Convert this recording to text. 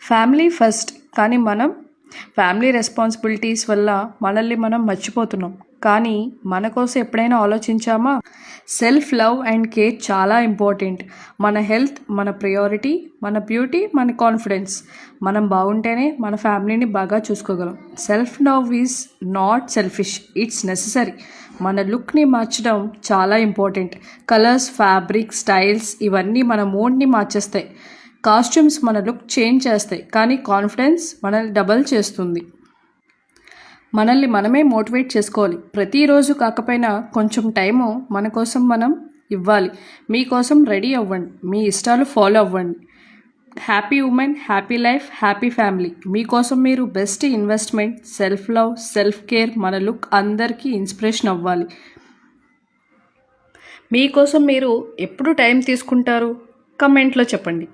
Family first, కానీ మనం family responsibilities వల్ల మనల్ని మనం మర్చిపోతున్నాం. కానీ మన కోసం ఎప్పుడైనా ఆలోచించామా? సెల్ఫ్ లవ్ అండ్ కేర్ చాలా ఇంపార్టెంట్. మన హెల్త్ మన ప్రయారిటీ, మన బ్యూటీ మన కాన్ఫిడెన్స్. మనం బాగుంటేనే మన ఫ్యామిలీని బాగా చూసుకోగలం. Self love is not selfish, it's necessary. మన లుక్ని మార్చడం చాలా ఇంపార్టెంట్. కలర్స్, ఫ్యాబ్రిక్, స్టైల్స్ ఇవన్నీ మన మూడ్ని మార్చేస్తాయి. కాస్ట్యూమ్స్ మన లుక్ చేంజ్ చేస్తాయి, కానీ కాన్ఫిడెన్స్ మనల్ని డబల్ చేస్తుంది. మనల్ని మనమే మోటివేట్ చేసుకోవాలి. ప్రతిరోజు కాకపోయినా కొంచెం టైము మన కోసం మనం ఇవ్వాలి. మీకోసం రెడీ అవ్వండి, మీ ఇష్టాలు ఫాలో అవ్వండి. Happy women, happy life, happy family. మీకోసం మీరు best investment. Self love, self care, మన లుక్ అందరికీ ఇన్స్పిరేషన్ అవ్వాలి. మీకోసం మీరు ఎప్పుడు టైం తీసుకుంటారు? కమెంట్లో చెప్పండి.